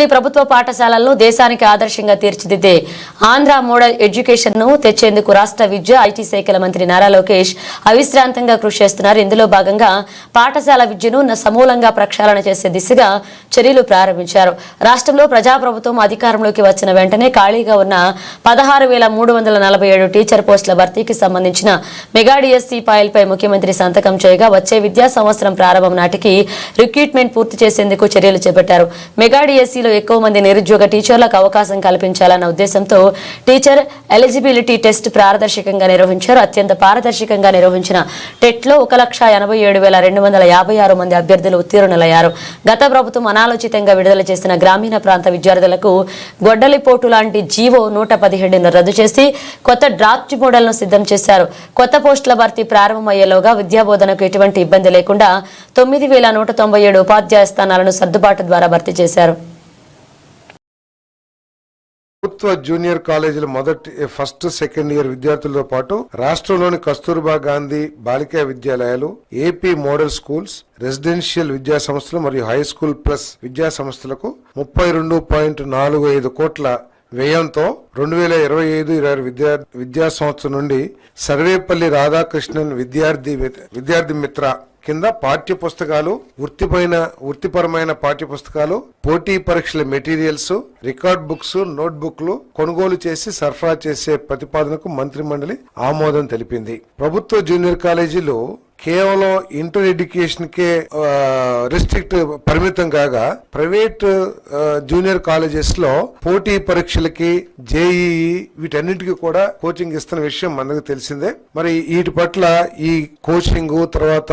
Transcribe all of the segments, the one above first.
ప్రభుత్వ పాఠశాలలను దేశానికి ఆదర్శంగా తీర్చిదిద్దే ఆంధ్ర మోడల్ ఎడ్యుకేషన్ ను తెచ్చేందుకు రాష్ట్ర విద్య ఐటీ శాఖల మంత్రి నారా లోకేష్ అవిశ్రాంతంగా కృషి చేస్తున్నారు. ఇందులో భాగంగా పాఠశాల విద్యను సమూలంగా ప్రక్షాళన చేసే దిశగా చర్యలు ప్రారంభించారు. రాష్ట్రంలో ప్రజాప్రభుత్వం అధికారంలోకి వచ్చిన వెంటనే ఖాళీగా ఉన్న 16,347 టీచర్ పోస్టుల భర్తీకి సంబంధించిన మెగా డిఎస్సీ ఫైల్పై ముఖ్యమంత్రి సంతకం చేయగా వచ్చే విద్యా సంవత్సరం ప్రారంభం నాటికి రిక్రూట్మెంట్ పూర్తి చేసేందుకు చర్యలు చేపట్టారు. మెగా డిఎస్సీ ఎక్కువ మంది నిరుద్యోగ టీచర్లకు అవకాశం కల్పించాలన్న ఉద్దేశంతో టీచర్ ఎలిజిబిలిటీ టెస్ట్ పారదర్శకంగా నిర్వహించారు. అత్యంత పారదర్శకంగా నిర్వహించిన టెట్ లో 1,87,256 మంది అభ్యర్థులు ఉత్తీర్ణులయ్యారు. గత ప్రభుత్వం అనాలోచితంగా విడుదల చేసిన గ్రామీణ ప్రాంత విద్యార్థులకు గొడ్డలిపోటు లాంటి జీవో 117ను రద్దు చేసి కొత్త డ్రాఫ్ట్ మోడల్ ను సిద్ధం చేశారు. కొత్త పోస్టుల భర్తీ ప్రారంభమయ్యేలోగా విద్యాబోధనకు ఎటువంటి ఇబ్బంది లేకుండా 9,197 ఉపాధ్యాయ స్థానాలను సర్దుబాటు ద్వారా భర్తీ చేశారు. ప్రభుత్వ జూనియర్ కాలేజీల ఫస్ట్ సెకండ్ ఇయర్ విద్యార్థులతో పాటు రాష్ట్రంలోని కస్తూర్బా గాంధీ బాలికా విద్యాలయాలు, ఏపీ మోడల్ స్కూల్స్, రెసిడెన్షియల్ విద్యా సంస్థలు మరియు హై స్కూల్ ప్లస్ విద్యా సంస్థలకు 32.45 కోట్ల వ్యయంతో 2025-26 విద్యా సంవత్సరం నుండి సర్వేపల్లి రాధాకృష్ణన్ విద్యార్థి మిత్ర కింద పాఠ్య పుస్తకాలు, వృత్తిపరమైన పాఠ్య పుస్తకాలు, పోటీ పరీక్షల మెటీరియల్స్, రికార్డ్ బుక్స్, నోట్ బుక్లు కొనుగోలు చేసి సరఫరా చేసే ప్రతిపాదనకు మంత్రి మండలి ఆమోదం తెలిపింది. ప్రభుత్వ జూనియర్ కాలేజీలు కేవలం ఇంటర్ ఎడ్యుకేషన్ కే రెస్ట్రిక్ట్ పరిమితం కాగా ప్రైవేట్ జూనియర్ కాలేజెస్ లో పోటీ పరీక్షలకి, జేఈఈ వీటన్నిటికీ కూడా కోచింగ్ ఇస్తున్న విషయం మనకు తెలిసిందే. మరి వీటి పట్ల ఈ కోచింగ్ తర్వాత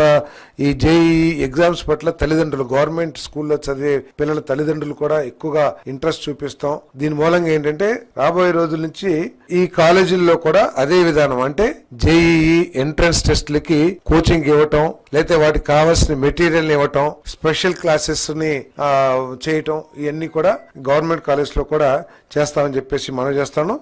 ఈ జేఈఈ ఎగ్జామ్స్ పట్ల తల్లిదండ్రులు, గవర్నమెంట్ స్కూల్లో చదివే పిల్లల తల్లిదండ్రులు కూడా ఎక్కువగా ఇంట్రెస్ట్ చూపిస్తాం. దీని మూలంగా ఏంటంటే రాబోయే రోజుల నుంచి ఈ కాలేజీల్లో కూడా అదే విధానం, అంటే జేఈఈ ఎంట్రన్స్ టెస్ట్లకి కోచింగ్ ఇవ్వటం, లేకపోతే వాటికి కావాల్సిన మెటీరియల్ ఇవ్వటం, స్పెషల్ క్లాసెస్ ని చేయటం, ఇవన్నీ కూడా గవర్నమెంట్ కాలేజ్ లో కూడా చేస్తామని చెప్పేసి మనం చేస్తాను.